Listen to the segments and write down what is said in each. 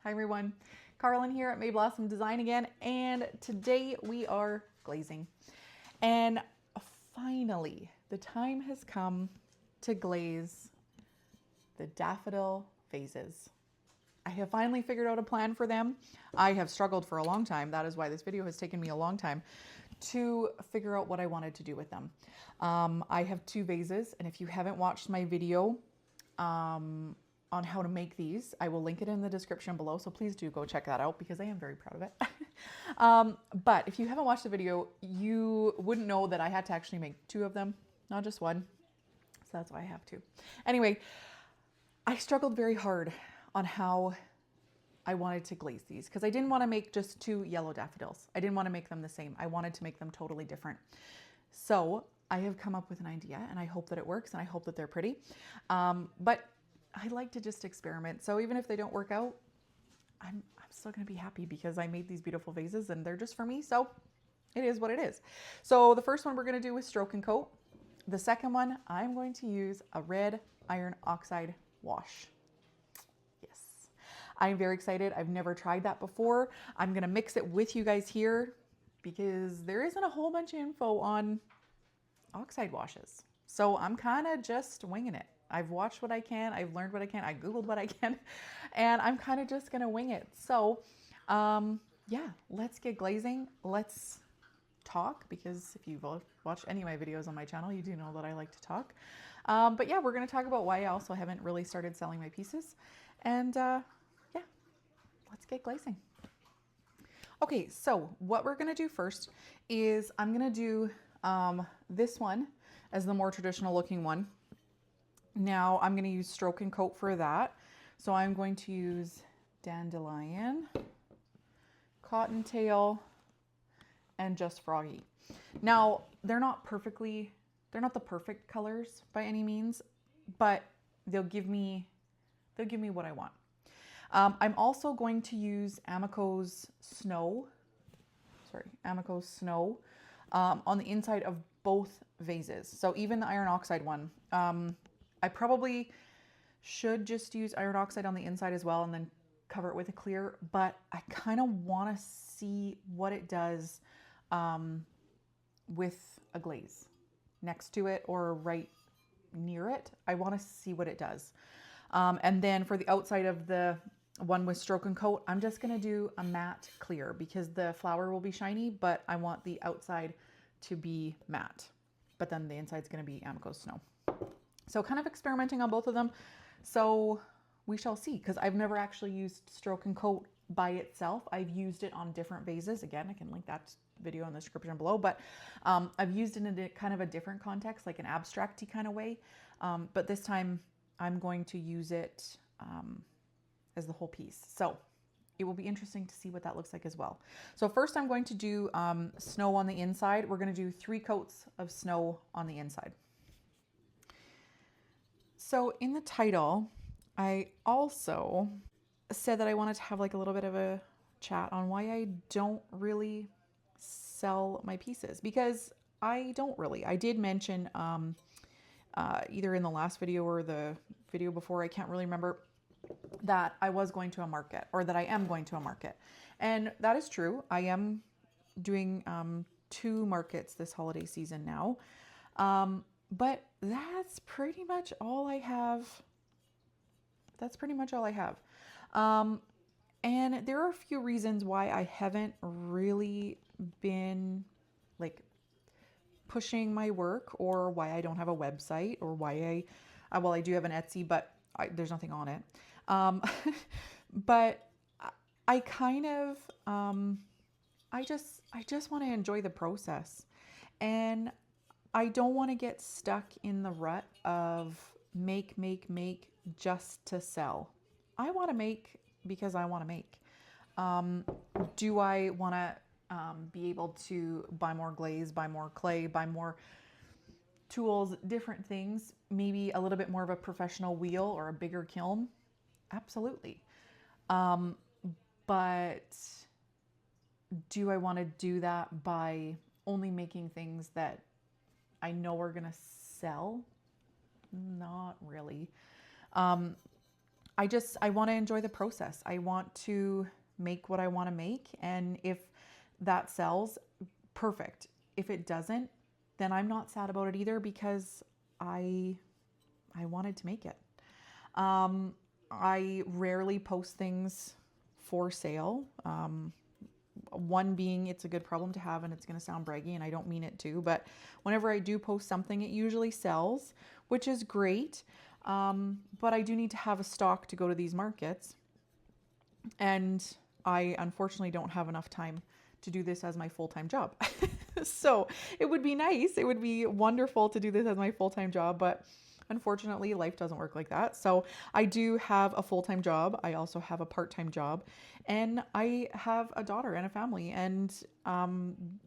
Hi everyone, Carlin here at May Blossom Design again, and today we are glazing. And finally, the time has come to glaze the daffodil vases. I have finally figured out a plan for them. I have struggled for a long time. That is why this video has taken me a long time to figure out what I wanted to do with them. I have two vases, and if you haven't watched my video on how to make these, I will link it in the description below, so please do go check that out because I am very proud of it. But if you haven't watched the video, you wouldn't know that I had to actually make two of them, not just one. So that's why I have two. Anyway, I struggled very hard on how I wanted to glaze these because I didn't want to make just two yellow daffodils. I didn't want to make them the same. I wanted to make them totally different. So I have come up with an idea, and I hope that it works, and I hope that they're pretty. But I like to just experiment. So even if they don't work out, I'm still going to be happy because I made these beautiful vases and they're just for me. So it is what it is. So the first one we're going to do is stroke and coat. The second one, I'm going to use a red iron oxide wash. Yes, I'm very excited. I've never tried that before. I'm going to mix it with you guys here because there isn't a whole bunch of info on oxide washes. So I'm kind of just winging it. I've watched what I can, I've learned what I can, I Googled what I can, and I'm kind of just gonna wing it. So yeah, let's get glazing. Let's talk, because if you've watched any of my videos on my channel, you do know that I like to talk. But yeah, we're gonna talk about why I also haven't really started selling my pieces. And yeah, let's get glazing. Okay, so what we're gonna do first is I'm gonna do this one as the more traditional looking one. Now I'm going to use stroke and coat for that. So I'm going to use dandelion, cottontail, and just froggy. Now they're not the perfect colors by any means, but they'll give me what I want. I'm also going to use Amaco's Snow on the inside of both vases. So even the iron oxide one, I probably should just use iron oxide on the inside as well and then cover it with a clear, but I kind of want to see what it does with a glaze next to it or right near it. I want to see what it does. And then for the outside of the one with stroke and coat, I'm just going to do a matte clear because the flower will be shiny, but I want the outside to be matte. But then the inside is going to be Amaco's Snow. So kind of experimenting on both of them. So we shall see, because I've never actually used stroke and coat by itself. I've used it on different vases. Again, I can link that video in the description below, but I've used it in a kind of a different context, like an abstract-y kind of way. But this time I'm going to use it as the whole piece. So it will be interesting to see what that looks like as well. So first I'm going to do snow on the inside. We're going to do 3 coats of snow on the inside. So in the title, I also said that I wanted to have like a little bit of a chat on why I don't really sell my pieces, because I don't really. I did mention either in the last video or the video before, I can't really remember, that I was going to a market, or that I am going to a market. And that is true. I am doing 2 markets this holiday season now. But that's pretty much all I have. And there are a few reasons why I haven't really been like pushing my work, or why I don't have a website, or why I do have an Etsy, but there's nothing on it. But I kind of, I just want to enjoy the process, and I don't want to get stuck in the rut of make just to sell. I want to make because I want to make. Do I want to be able to buy more glaze, buy more clay, buy more tools, different things, maybe a little bit more of a professional wheel or a bigger kiln? Absolutely. But do I want to do that by only making things that I know we're going to sell? Not really. I want to enjoy the process. I want to make what I want to make. And if that sells, perfect. If it doesn't, then I'm not sad about it either, because I wanted to make it. I rarely post things for sale. One being, it's a good problem to have, and it's going to sound braggy, and I don't mean it to, but whenever I do post something, it usually sells, which is great. But I do need to have a stock to go to these markets. And I unfortunately don't have enough time to do this as my full-time job. So it would be nice. It would be wonderful to do this as my full-time job, but unfortunately life doesn't work like that. So I do have a full-time job. I also have a part-time job, and I have a daughter and a family, and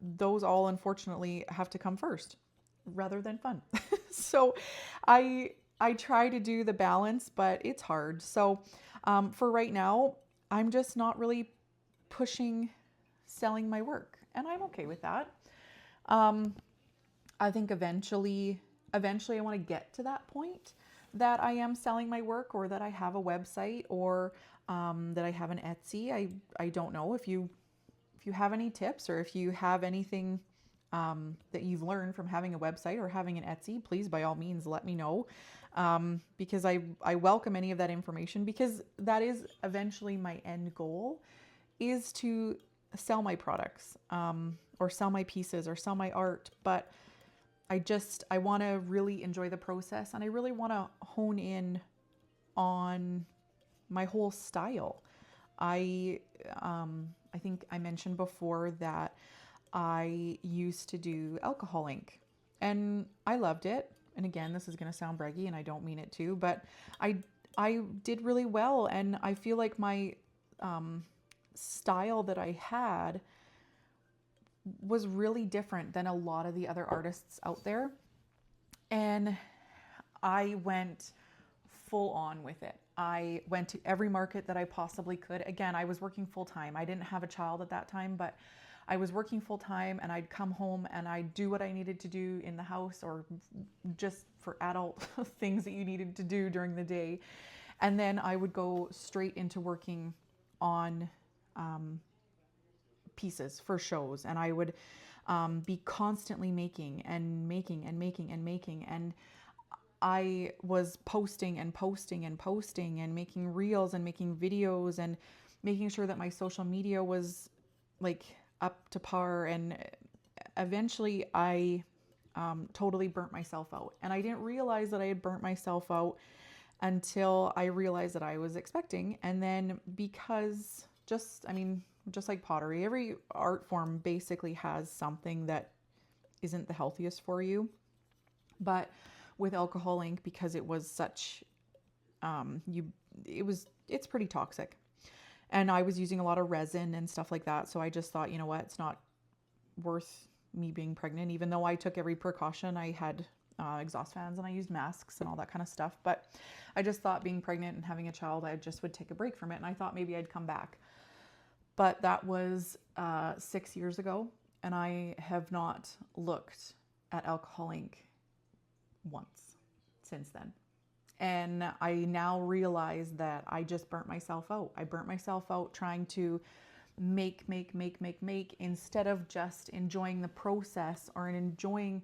those all unfortunately have to come first rather than fun. So I try to do the balance, but it's hard. So for right now, I'm just not really pushing selling my work, and I'm okay with that. I think eventually I want to get to that point that I am selling my work, or that I have a website, or that I have an Etsy. I don't know if you have any tips, or if you have anything that you've learned from having a website or having an Etsy, please by all means let me know, because I welcome any of that information, because that is eventually my end goal, is to sell my products, or sell my pieces, or sell my art. But I want to really enjoy the process, and I really want to hone in on my whole style. I think I mentioned before that I used to do alcohol ink, and I loved it. And again, this is going to sound braggy, and I don't mean it to, but I did really well, and I feel like my style that I had was really different than a lot of the other artists out there. And I went full on with it. I went to every market that I possibly could. Again, I was working full time. I didn't have a child at that time, but I was working full time, and I'd come home and I'd do what I needed to do in the house, or just for adult things that you needed to do during the day. And then I would go straight into working on pieces for shows, and I would be constantly making and making and making and making. And I was posting and posting and posting, and making reels and making videos, and making sure that my social media was like up to par. And eventually I totally burnt myself out, and I didn't realize that I had burnt myself out until I realized that I was expecting. And then, because just like pottery, every art form basically has something that isn't the healthiest for you. But with alcohol ink, because it was such, it's pretty toxic. And I was using a lot of resin and stuff like that. So I just thought, you know what, it's not worth me being pregnant, even though I took every precaution. I had exhaust fans, and I used masks and all that kind of stuff. But I just thought, being pregnant and having a child, I just would take a break from it. And I thought maybe I'd come back. But that was 6 years ago, and I have not looked at alcohol ink once since then. And I now realize that I just burnt myself out. I burnt myself out trying to make, instead of just enjoying the process, or enjoying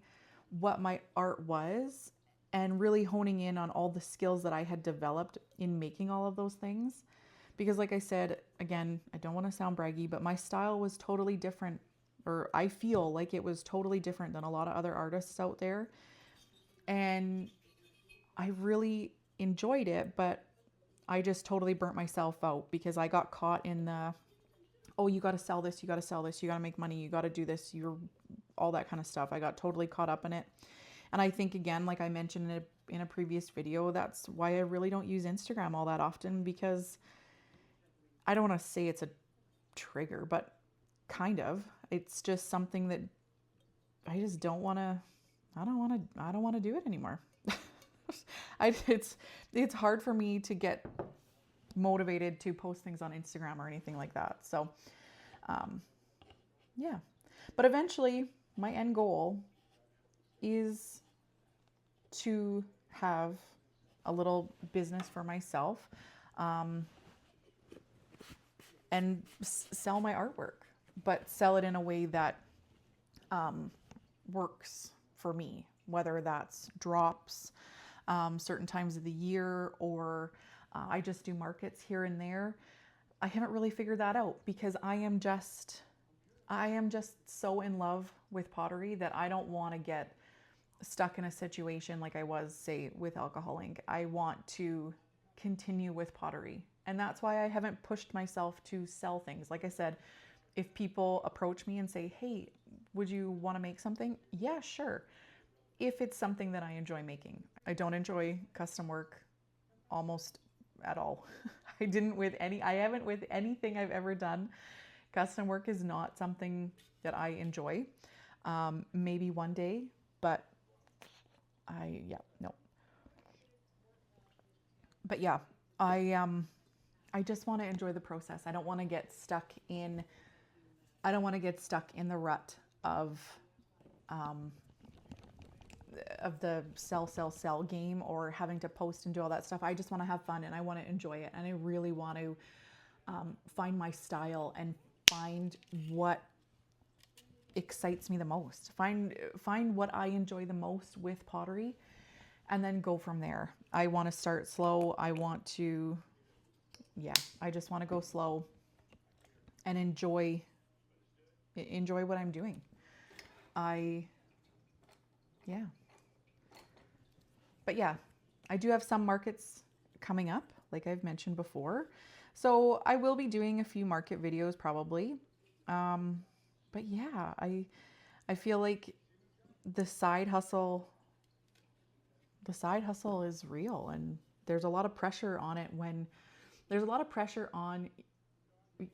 what my art was, and really honing in on all the skills that I had developed in making all of those things. Because like I said, again, I don't want to sound braggy, but my style was totally different, or I feel like it was totally different than a lot of other artists out there. And I really enjoyed it, but I just totally burnt myself out, because I got caught in the, oh, you got to sell this, you got to sell this, you got to make money, you got to do this, all that kind of stuff. I got totally caught up in it. And I think, again, like I mentioned in a previous video, that's why I really don't use Instagram all that often, because I don't want to say it's a trigger, but kind of. It's just something that I just don't want to, I don't want to do it anymore. It's hard for me to get motivated to post things on Instagram or anything like that. So, yeah. But eventually, my end goal is to have a little business for myself. and sell my artwork, but sell it in a way that works for me, whether that's drops certain times of the year, or I just do markets here and there. I haven't really figured that out because I am just so in love with pottery that I don't want to get stuck in a situation like I was, say, with alcohol ink. I want to continue with pottery. And that's why I haven't pushed myself to sell things. Like I said, if people approach me and say, hey, would you want to make something? Yeah, sure. If it's something that I enjoy making. I don't enjoy custom work almost at all. I haven't with anything I've ever done. Custom work is not something that I enjoy. Maybe one day, but no. But yeah, I just want to enjoy the process. I don't want to get stuck in the rut of the sell game, or having to post and do all that stuff. I just want to have fun and I want to enjoy it. And I really want to find my style and find what excites me the most. Find what I enjoy the most with pottery, and then go from there. I want to start slow. I just want to go slow and enjoy what I'm doing. But yeah, I do have some markets coming up, like I've mentioned before. So I will be doing a few market videos probably. But yeah, I feel like the side hustle is real, and there's a lot of pressure on it there's a lot of pressure on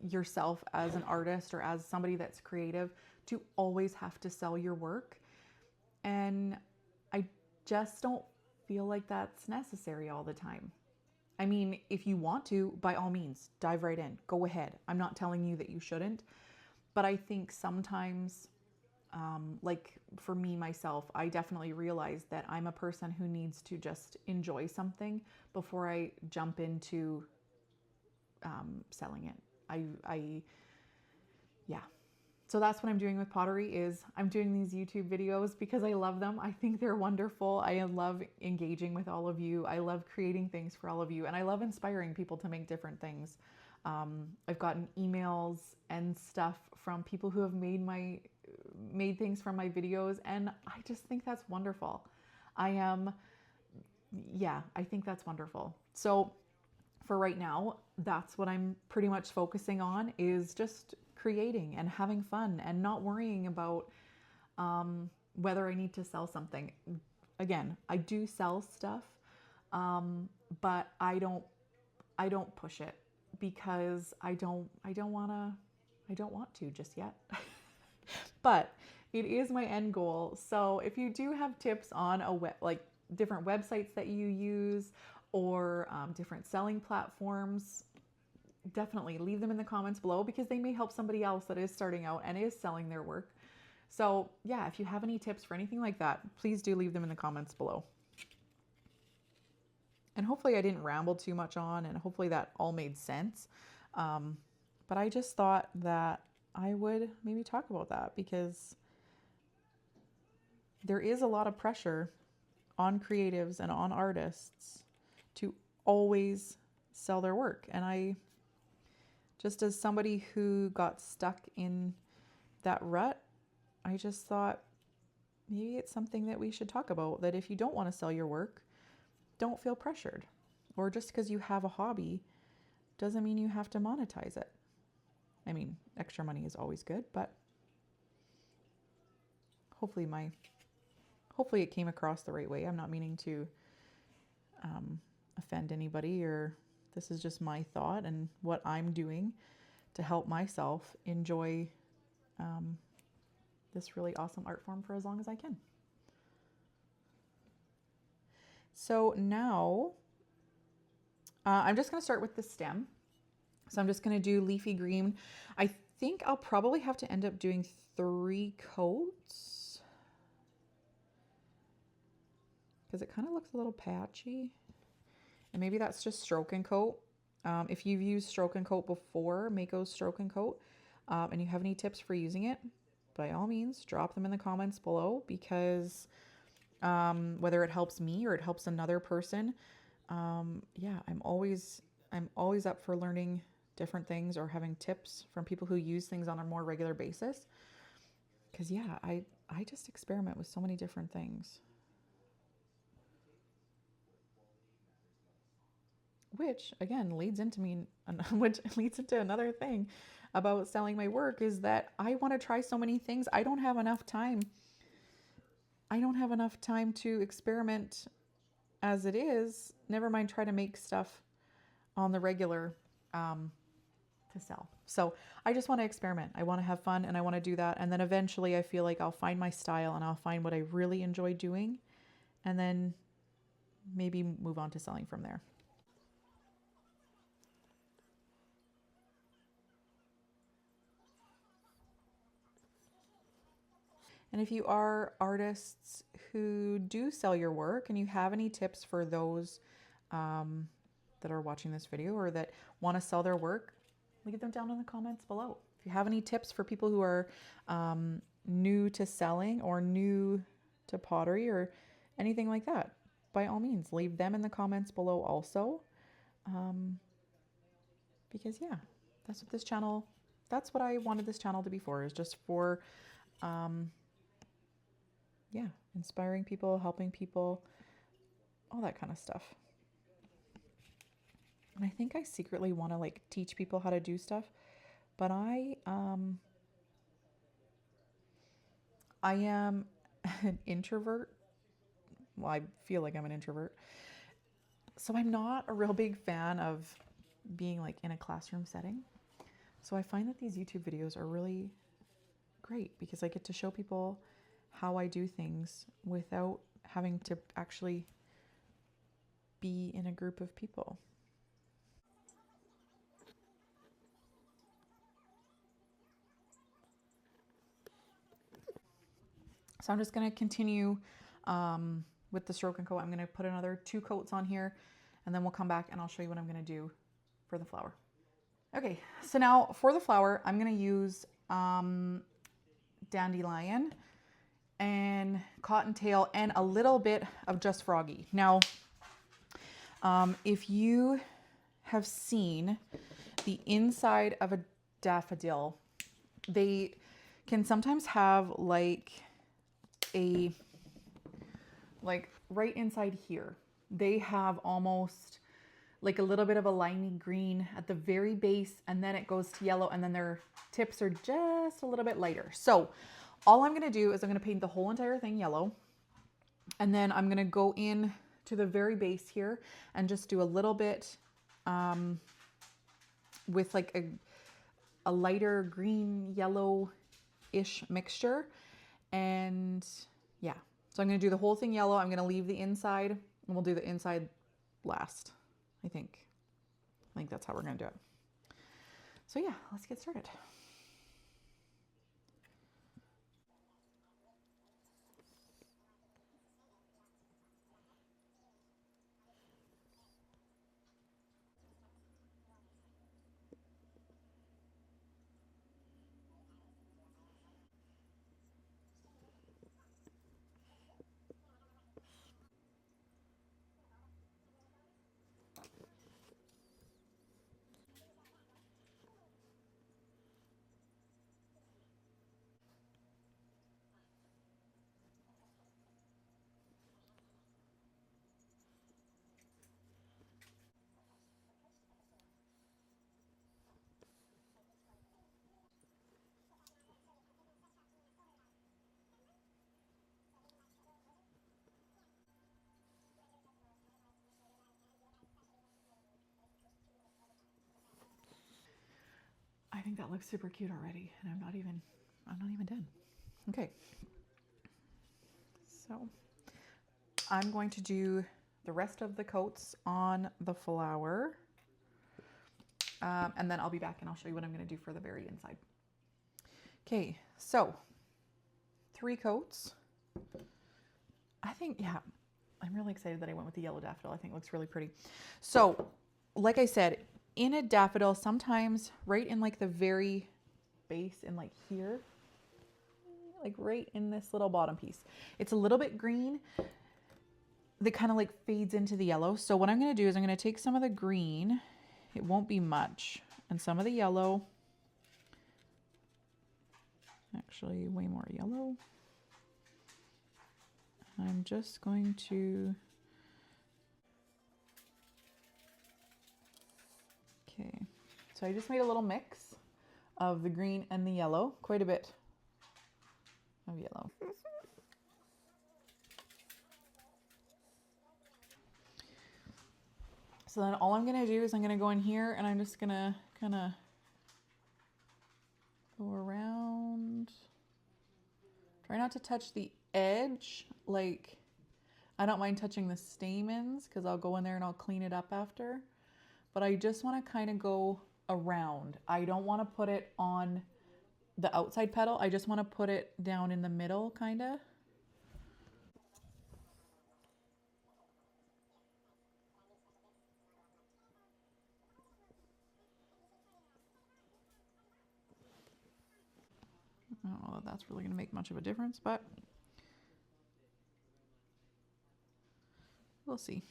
yourself as an artist or as somebody that's creative to always have to sell your work. And I just don't feel like that's necessary all the time. I mean, if you want to, by all means, dive right in. Go ahead. I'm not telling you that you shouldn't. But I think sometimes, like for me, myself, I definitely realize that I'm a person who needs to just enjoy something before I jump into selling it. Yeah. So that's what I'm doing with pottery. Is I'm doing these YouTube videos because I love them. I think they're wonderful. I love engaging with all of you. I love creating things for all of you. And I love inspiring people to make different things. I've gotten emails and stuff from people who have made things from my videos. And I just think that's wonderful. I think that's wonderful. So for right now, that's what I'm pretty much focusing on, is just creating and having fun and not worrying about whether I need to sell something. Again, I do sell stuff, but I don't push it because I don't want to just yet. But it is my end goal. So if you do have tips on different websites that you use, or different selling platforms, definitely leave them in the comments below, because they may help somebody else that is starting out and is selling their work. So yeah, if you have any tips for anything like that, please do leave them in the comments below. And hopefully I didn't ramble too much on, and hopefully that all made sense. But I just thought that I would maybe talk about that, because there is a lot of pressure on creatives and on artists to always sell their work. And I, just as somebody who got stuck in that rut, I just thought maybe it's something that we should talk about, that if you don't want to sell your work, don't feel pressured. Or just because you have a hobby doesn't mean you have to monetize it. I mean, extra money is always good, but hopefully it came across the right way. I'm not meaning to offend anybody, or this is just my thought and what I'm doing to help myself enjoy this really awesome art form for as long as I can. So now I'm just going to start with the stem. So I'm just going to do leafy green. I think I'll probably have to end up doing 3 coats, because it kind of looks a little patchy. And maybe that's just stroke and coat. If you've used Stroke and Coat before, Mako's Stroke and Coat, and you have any tips for using it, by all means, drop them in the comments below, because whether it helps me or it helps another person, yeah, I'm always up for learning different things or having tips from people who use things on a more regular basis. Because yeah, I just experiment with so many different things. Which again leads into another thing about selling my work, is that I want to try so many things. I don't have enough time. I don't have enough time to experiment as it is. Never mind try to make stuff on the regular to sell. So I just want to experiment. I want to have fun, and I want to do that. And then eventually I feel like I'll find my style and I'll find what I really enjoy doing, and then maybe move on to selling from there. And if you are artists who do sell your work and you have any tips for those that are watching this video or that want to sell their work, leave them down in the comments below. If you have any tips for people who are new to selling or new to pottery or anything like that, by all means, leave them in the comments below also. Because yeah, that's what I wanted this channel to be for, is just for yeah, inspiring people, helping people, all that kind of stuff. And I think I secretly want to like teach people how to do stuff, but I am an introvert. Well, I feel like I'm an introvert. So I'm not a real big fan of being like in a classroom setting. So I find that these YouTube videos are really great because I get to show people how I do things without having to actually be in a group of people. So I'm just going to continue with the Stroke and Coat. I'm going to put another 2 coats on here, and then we'll come back and I'll show you what I'm going to do for the flower. Okay, so now for the flower, I'm going to use dandelion and cottontail and a little bit of just froggy. Now, if you have seen the inside of a daffodil, they can sometimes have like right inside here, they have almost like a little bit of a limey green at the very base, and then it goes to yellow, and then their tips are just a little bit lighter. So all I'm going to do is I'm going to paint the whole entire thing yellow, and then I'm going to go in to the very base here and just do a little bit with like a lighter green yellow-ish mixture. And yeah, so I'm going to do the whole thing yellow. I'm going to leave the inside, and we'll do the inside last, I think that's how we're going to do it. So yeah, let's get started. I think that looks super cute already, and I'm not even done. Okay. So I'm going to do the rest of the coats on the flower. And then I'll be back and I'll show you what I'm going to do for the very inside. Okay, so 3 coats. I think, yeah, I'm really excited that I went with the yellow daffodil. I think it looks really pretty. So, like I said, in a daffodil, sometimes right in like the very base in like here, like right in this little bottom piece, it's a little bit green that kind of like fades into the yellow. So what I'm going to do is I'm going to take some of the green, it won't be much, and some of the yellow, actually way more yellow. I'm just going to, okay, so I just made a little mix of the green and the yellow, quite a bit of yellow. So then all I'm gonna do is I'm gonna go in here and I'm just gonna kind of go around. Try not to touch the edge. Like, I don't mind touching the stamens because I'll go in there and I'll clean it up after. But I just want to kind of go around. I don't want to put it on the outside petal. I just want to put it down in the middle, kind of. I don't know that that's really going to make much of a difference, but we'll see.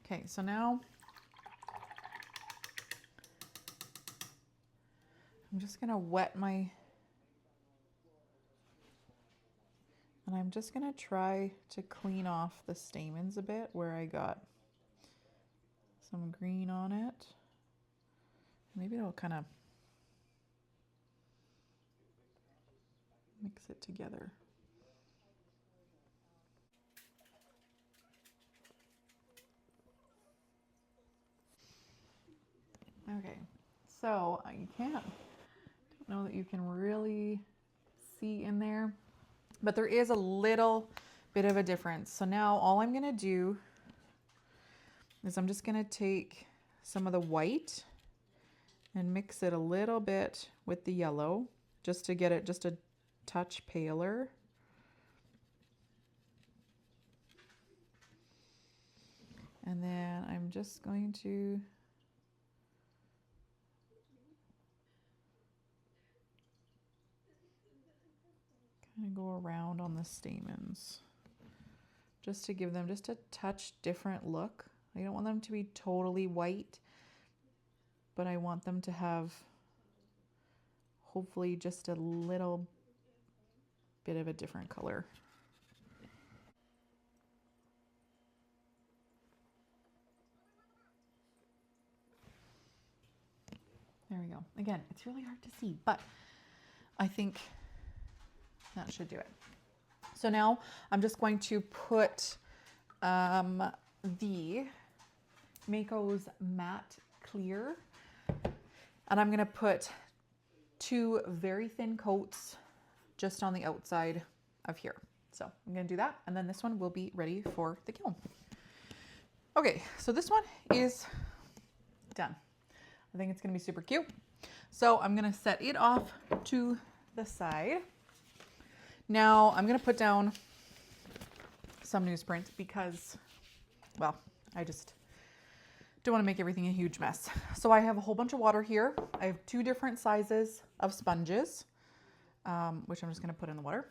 Okay, so now I'm just going to wet my, and I'm just going to try to clean off the stamens a bit where I got some green on it. Maybe it'll kind of mix it together. Okay, so I don't know that you can really see in there, but there is a little bit of a difference. So now all I'm gonna do is I'm just gonna take some of the white and mix it a little bit with the yellow just to get it just a touch paler. And then I'm just going to kind of go around on the stamens just to give them just a touch different look. I don't want them to be totally white, but I want them to have hopefully just a little bit of a different color. There we go. Again, it's really hard to see, but I think that should do it. So now I'm just going to put the Mako's Matte Clear, and I'm going to put 2 very thin coats just on the outside of here. So I'm going to do that, and then this one will be ready for the kiln. Okay, so this one is done. I think it's going to be super cute. So I'm going to set it off to the side. Now I'm going to put down some newsprint because, well, I just don't want to make everything a huge mess. So I have a whole bunch of water here. I have 2 different sizes of sponges, which I'm just going to put in the water.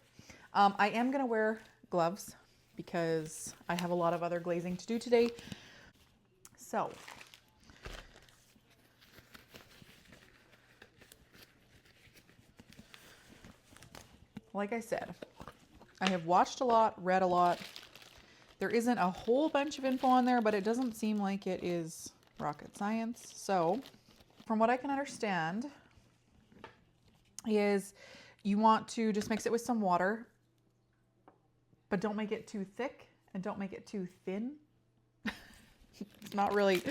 I am going to wear gloves because I have a lot of other glazing to do today. So like I said, I have watched a lot, read a lot. There isn't a whole bunch of info on there, but it doesn't seem like it is rocket science. So from what I can understand is you want to just mix it with some water, but don't make it too thick and don't make it too thin. It's not really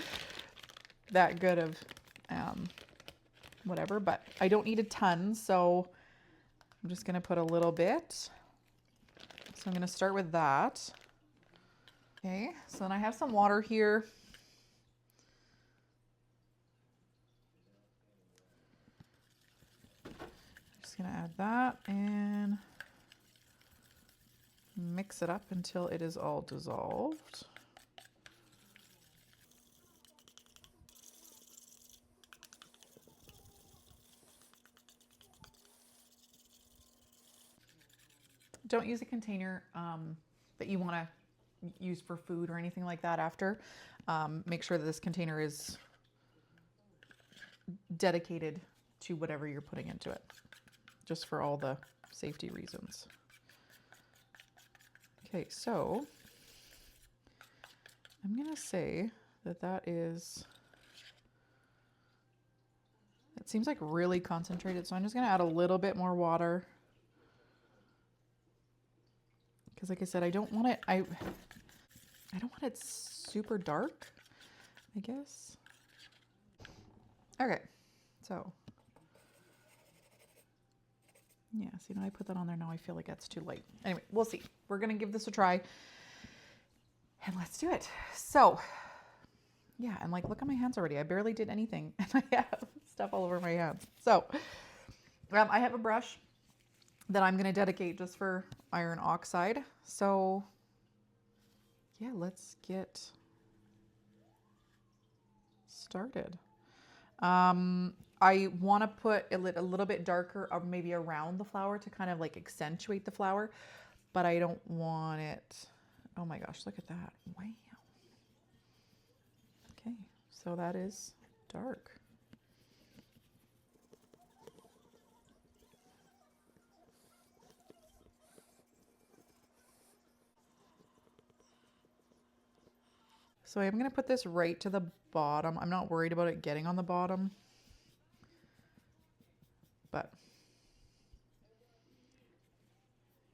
that good of whatever, but I don't need a ton, so I'm just going to put a little bit. So I'm going to start with that. Okay, so then I have some water here. gonna add that and mix it up until it is all dissolved. Don't use a container that you want to use for food or anything like that after. Make sure that this container is dedicated to whatever you're putting into it, just for all the safety reasons. Okay, so I'm gonna say that that is, it seems like really concentrated, so I'm just gonna add a little bit more water. Because like I said, I don't want it, I don't want it super dark, I guess. Okay, so yeah, see, now I put that on there, now I feel like that's too light. Anyway, we'll see. We're gonna give this a try and let's do it. So yeah, and like, look at my hands already. I barely did anything and I have stuff all over my hands. So I have a brush that I'm gonna dedicate just for iron oxide. So yeah, let's get started. I want to put a little bit darker or maybe around the flower to kind of like accentuate the flower, but I don't want it. Oh my gosh, look at that. Wow. Okay, so that is dark. So I'm going to put this right to the bottom. I'm not worried about it getting on the bottom, but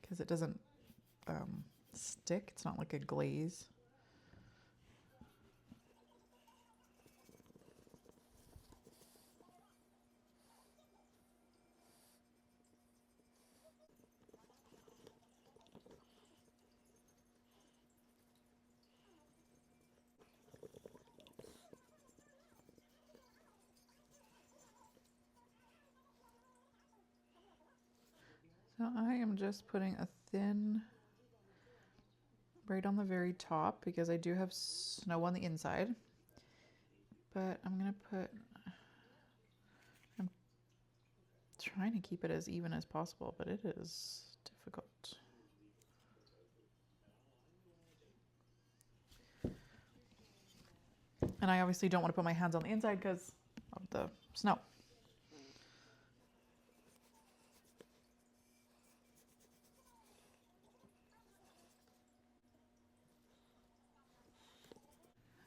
because it doesn't stick, it's not like a glaze. So I am just putting a thin right on the very top because I do have snow on the inside, but I'm trying to keep it as even as possible, but it is difficult. And I obviously don't want to put my hands on the inside because of the snow.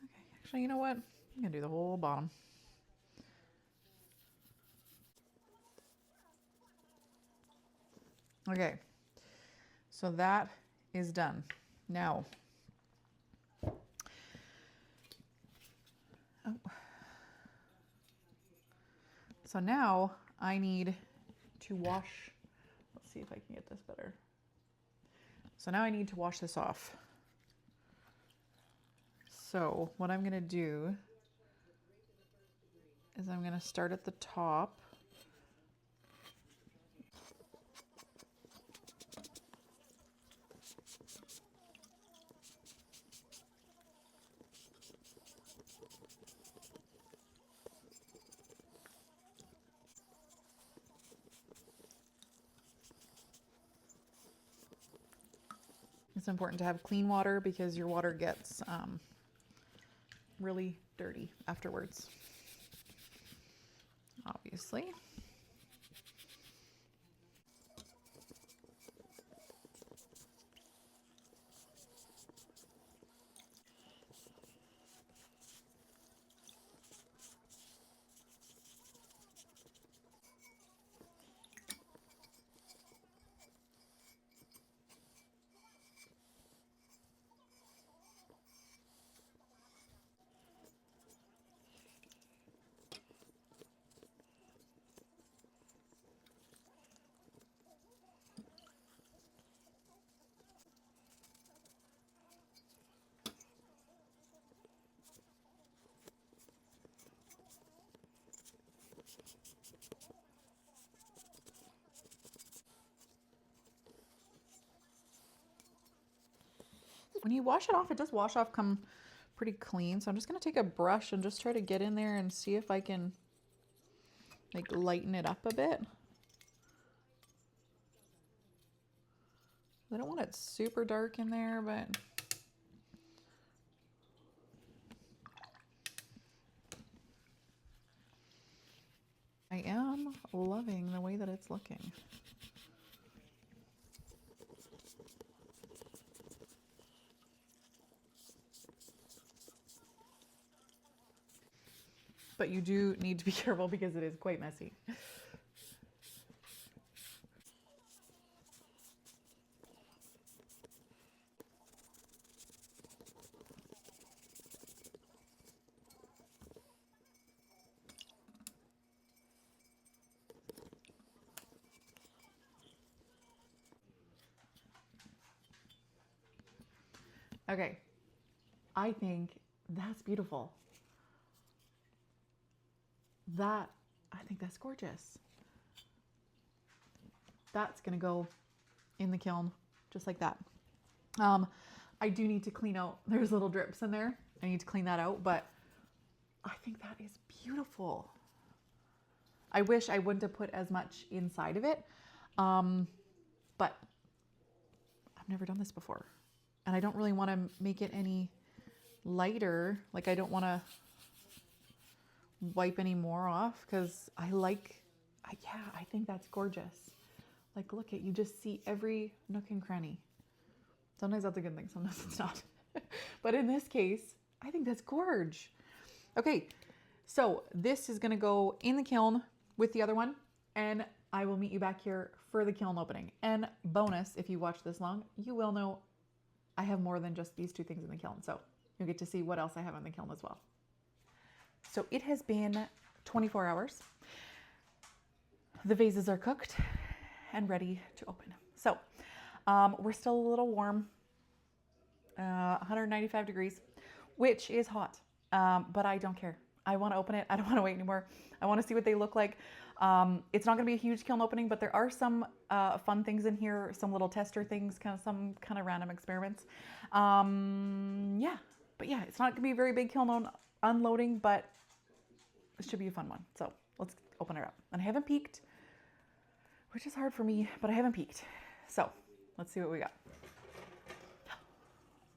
Okay, actually, you know what? I'm gonna do the whole bottom. Okay, so that is done. Now, so now I need to wash. Let's see if I can get this better. So now I need to wash this off. So what I'm gonna do is I'm gonna start at the top. It's important to have clean water because your water gets really dirty afterwards, obviously. When you wash it off, it does wash off come pretty clean. So I'm just going to take a brush and just try to get in there and see if I can like lighten it up a bit. I don't want it super dark in there, but I am loving the way that it's looking. But you do need to be careful because it is quite messy. Okay, I think that's beautiful. I think that's gorgeous. That's gonna go in the kiln just like that. I do need to clean out, there's little drips in there. I need to clean that out, but I think that is beautiful. I wish I wouldn't have put as much inside of it, but I've never done this before. And I don't really want to make it any lighter. Like I don't want to wipe any more off because yeah, I think that's gorgeous. Like look at, you just see every nook and cranny. Sometimes that's a good thing, sometimes it's not. But in this case, I think that's gorge. Okay, so this is gonna go in the kiln with the other one, and I will meet you back here for the kiln opening. And bonus, if you watch this long, you will know I have more than just these two things in the kiln. So you'll get to see what else I have in the kiln as well. So it has been 24 hours. The vases are cooked and ready to open. So we're still a little warm, 195 degrees, which is hot, but I don't care. I want to open it. I don't want to wait anymore. I want to see what they look like. It's not going to be a huge kiln opening, but there are some fun things in here, some little tester things, some kind of random experiments. Yeah, but yeah, it's not going to be a very big kiln unloading, but it should be a fun one. So let's open it up. And I haven't peeked, which is hard for me, but I haven't peeked. So let's see what we got.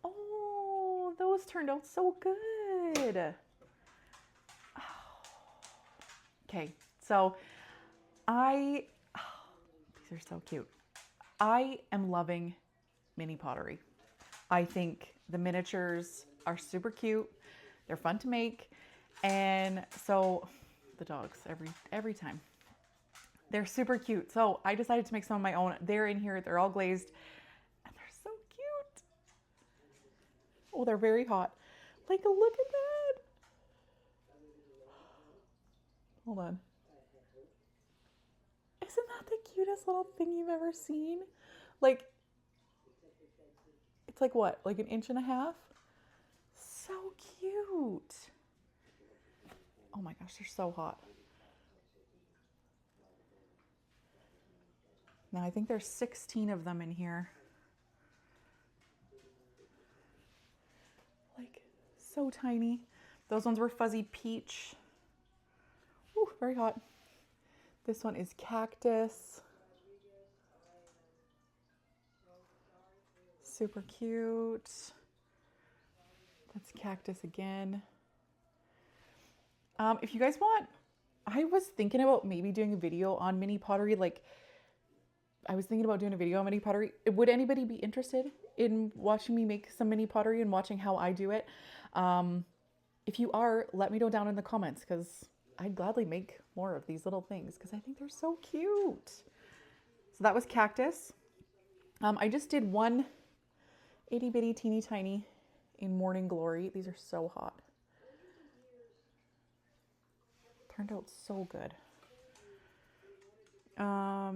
Oh, those turned out so good. Okay, so these are so cute. I am loving mini pottery. I think the miniatures are super cute. They're fun to make. And so the dogs every time. They're super cute. So I decided to make some of my own. They're in here, they're all glazed, and they're so cute. Oh, they're very hot. Like, look at that. Hold on. Isn't that the cutest little thing you've ever seen? Like, it's like what? Like 1.5 inches? So cute. Oh my gosh, they're so hot. Now I think there's 16 of them in here. Like, so tiny. Those ones were fuzzy peach. Ooh, very hot. This one is cactus. Super cute. That's cactus again. If you guys want, I was thinking about maybe doing a video on mini pottery. Like, I was thinking about doing a video on mini pottery. Would anybody be interested in watching me make some mini pottery and watching how I do it? If you are, let me know down in the comments because I'd gladly make more of these little things because I think they're so cute. So that was cactus. I just did one itty bitty teeny tiny in Morning Glory. These are so hot. Turned out so good.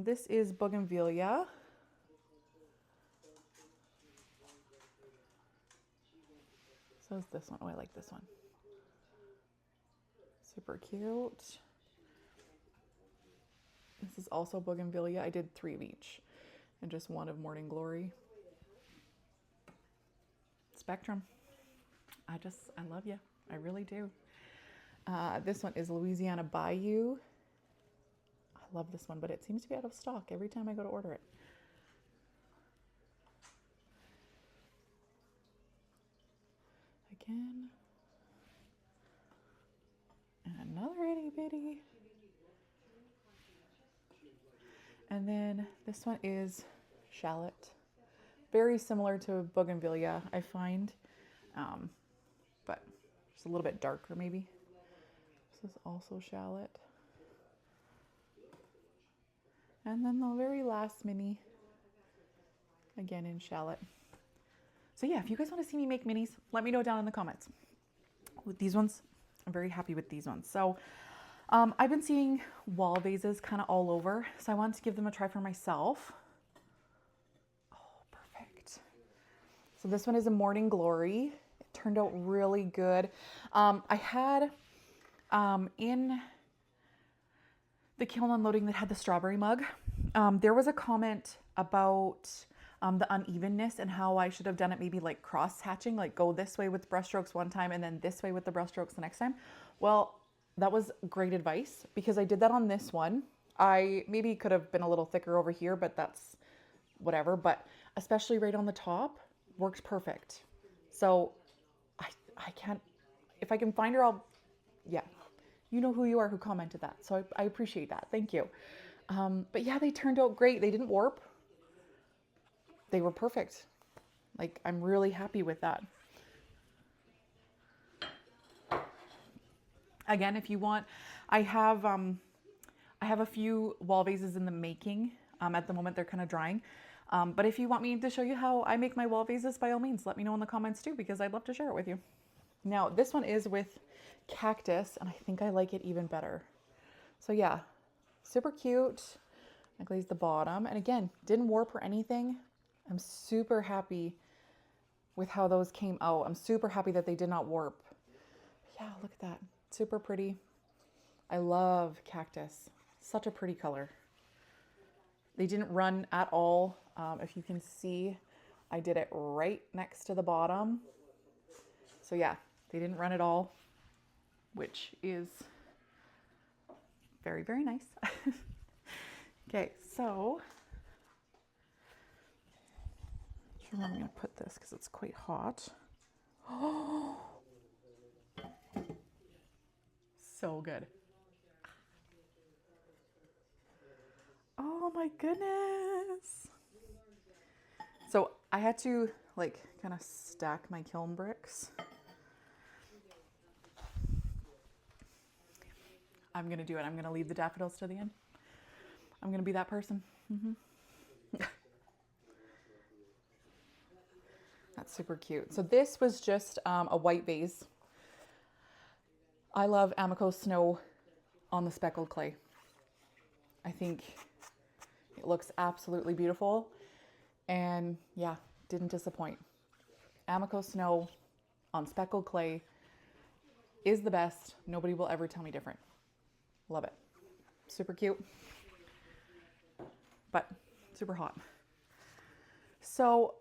This is Bougainvillea. So is this one. Oh, I like this one. Super cute. This is also Bougainvillea. I did 3 of each and just one of Morning Glory. spectrum. I love you. I really do. This one is Louisiana Bayou. I love this one, but it seems to be out of stock every time I go to order it. Again. And another itty bitty. And then this one is Shallot. Very similar to Bougainvillea, I find, but just a little bit darker maybe. This is also Shallot. And then the very last mini, again in Shallot. So yeah, if you guys want to see me make minis, let me know down in the comments. With these ones, I'm very happy with these ones. So I've been seeing wall vases kind of all over, so I wanted to give them a try for myself. Oh, perfect. So this one is a Morning Glory. It turned out really good. I had in the kiln unloading that had the strawberry mug, there was a comment about the unevenness and how I should have done it maybe like cross hatching, like go this way with brushstrokes one time and then this way with the brushstrokes the next time. Well, that was great advice because I did that on this one. I maybe could have been a little thicker over here, but that's whatever. But especially right on the top, worked perfect. So I can't, if I can find her, yeah. You know who you are who commented that. So I appreciate that. Thank you. But yeah, they turned out great. They didn't warp. They were perfect. Like, I'm really happy with that. Again, if you want, I have a few wall vases in the making. At the moment, they're kind of drying. But if you want me to show you how I make my wall vases, by all means, let me know in the comments too, because I'd love to share it with you. Now, this one is with cactus, and I think I like it even better. So yeah, super cute. I glazed the bottom, and again, didn't warp or anything. I'm super happy with how those came out. I'm super happy that they did not warp. Yeah, look at that. Super pretty. I love cactus. Such a pretty color. They didn't run at all. If you can see, I did it right next to the bottom. So yeah, they didn't run at all, which is very, very nice. Okay, so I'm sure where I'm going to put this because it's quite hot. Oh, so good. Oh my goodness. So I had to like kind of stack my kiln bricks. I'm going to do it. I'm going to leave the daffodils to the end. I'm going to be that person. That's super cute. So this was just a white vase. I love Amico Snow on the speckled clay. I think it looks absolutely beautiful. And yeah, didn't disappoint. Amico Snow on speckled clay is the best. Nobody will ever tell me different. Love it. Super cute, but super hot. So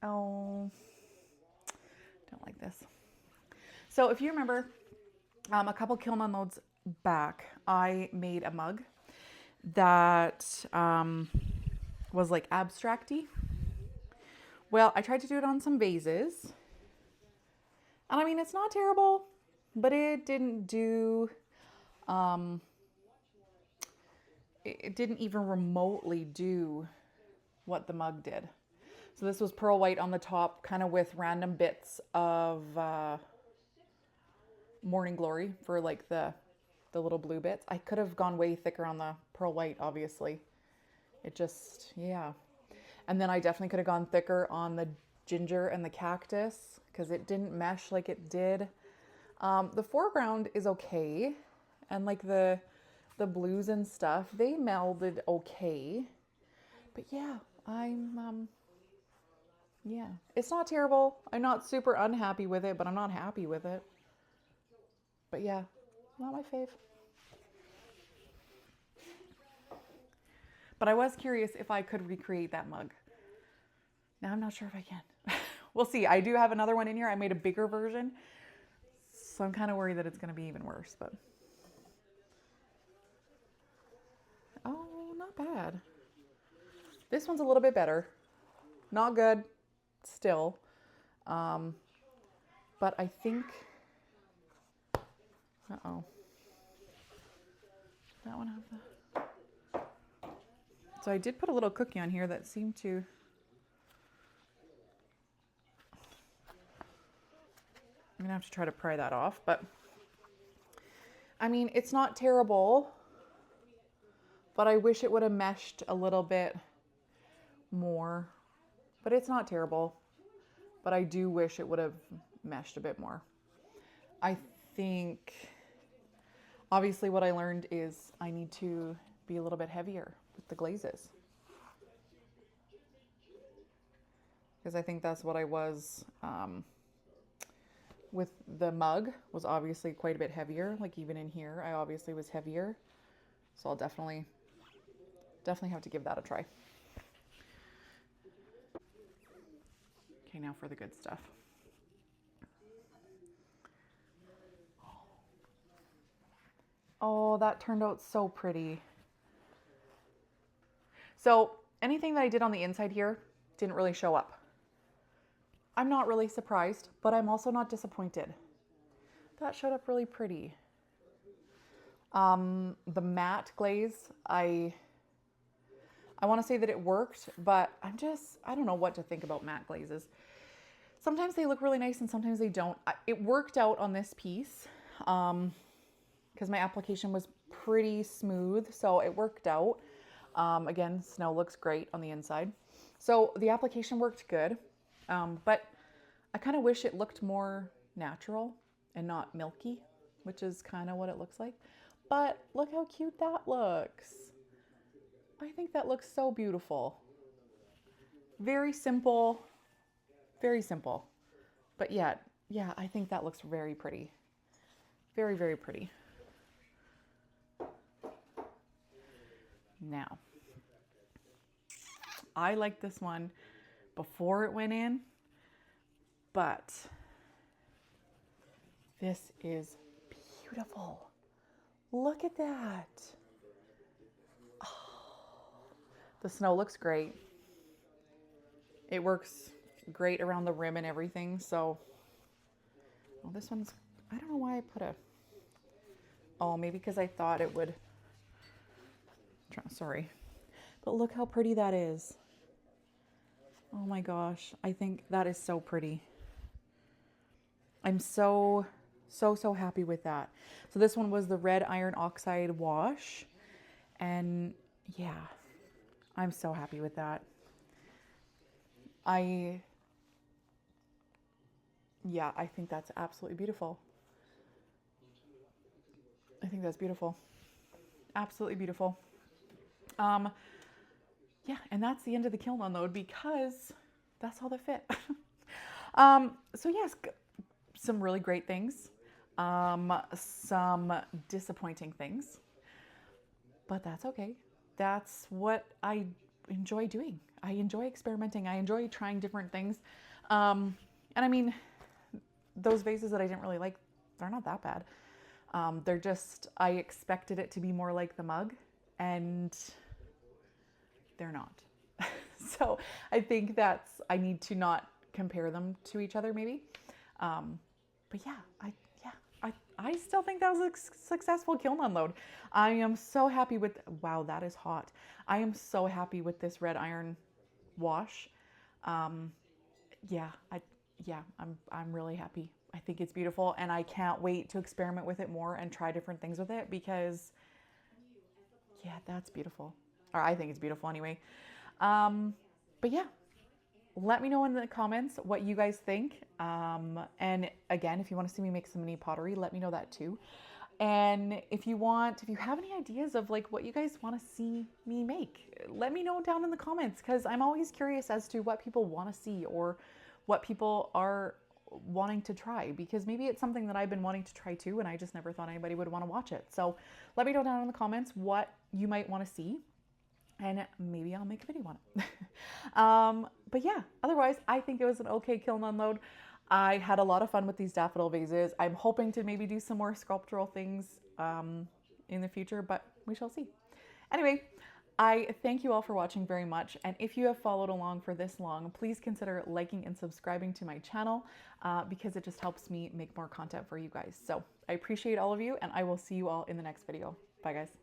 don't like this. So if you remember, a couple kiln unloads back, I made a mug that was like abstract-y. Well, I tried to do it on some vases. And I mean, it's not terrible, but it didn't do, it didn't even remotely do what the mug did. So this was pearl white on the top, kind of with random bits of Morning Glory for like the little blue bits. I could have gone way thicker on the pearl white, obviously. It just, yeah. And then I definitely could have gone thicker on the ginger and the cactus because it didn't mesh like it did. The foreground is okay. And like the blues and stuff, they melded okay. But yeah, yeah, it's not terrible. I'm not super unhappy with it, but I'm not happy with it. But yeah, not my fave. But I was curious if I could recreate that mug. Now I'm not sure if I can. We'll see. I do have another one in here. I made a bigger version, so I'm kind of worried that it's going to be even worse, but oh, not bad. This one's a little bit better. Not good still. But I think, uh-oh. That one have the, so I did put a little cookie on here that seemed to, I'm gonna have to try to pry that off, but I mean, it's not terrible, but I wish it would have meshed a little bit more, but it's not terrible, but I do wish it would have meshed a bit more. I think, obviously what I learned is I need to be a little bit heavier with the glazes, because I think that's what I was, with the mug was obviously quite a bit heavier. Like even in here, I obviously was heavier. So I'll definitely have to give that a try. Okay, now for the good stuff. Oh, that turned out so pretty. So anything that I did on the inside here didn't really show up. I'm not really surprised, but I'm also not disappointed. That showed up really pretty. The matte glaze, I want to say that it worked, but I don't know what to think about matte glazes. Sometimes they look really nice and sometimes they don't. It worked out on this piece because my application was pretty smooth, so it worked out. Again, snow looks great on the inside. So the application worked good. But I kind of wish it looked more natural and not milky, which is kind of what it looks like. But look how cute that looks. I think that looks so beautiful. Very simple, very simple. But yeah, I think that looks very pretty. Very, very pretty. Now, I like this one before it went in, but this is beautiful. Look at that. Oh, the snow looks great. It works great around the rim and everything. So, well, this one's, I don't know why I put a, oh, maybe because I thought it would, sorry, but look how pretty that is. Oh my gosh, I think that is so pretty. I'm so happy with that. So this one was the red iron oxide wash. And yeah, I'm so happy with that. I think that's absolutely beautiful. I think that's beautiful. Absolutely beautiful. Yeah, and that's the end of the kiln unload because that's all that fit. So yes, some really great things, some disappointing things, but that's okay. That's what I enjoy doing. I enjoy experimenting. I enjoy trying different things. And I mean, those vases that I didn't really like, they're not that bad. They're just, I expected it to be more like the mug, and they're not. So I think I need to not compare them to each other maybe. But yeah, I still think that was a successful kiln unload. I am so happy with, wow, that is hot. I am so happy with this red iron wash. I'm really happy. I think it's beautiful, and I can't wait to experiment with it more and try different things with it because yeah, that's beautiful. Or I think it's beautiful anyway. But yeah, let me know in the comments what you guys think. And again, if you want to see me make some mini pottery, let me know that too. And if you have any ideas of like what you guys want to see me make, let me know down in the comments, because I'm always curious as to what people want to see or what people are wanting to try, because maybe it's something that I've been wanting to try too and I just never thought anybody would want to watch it. So let me know down in the comments what you might want to see, and maybe I'll make a video on it. But yeah, otherwise, I think it was an okay kiln unload. I had a lot of fun with these daffodil vases. I'm hoping to maybe do some more sculptural things in the future, but we shall see. Anyway, I thank you all for watching very much. And if you have followed along for this long, please consider liking and subscribing to my channel because it just helps me make more content for you guys. So I appreciate all of you, and I will see you all in the next video. Bye, guys.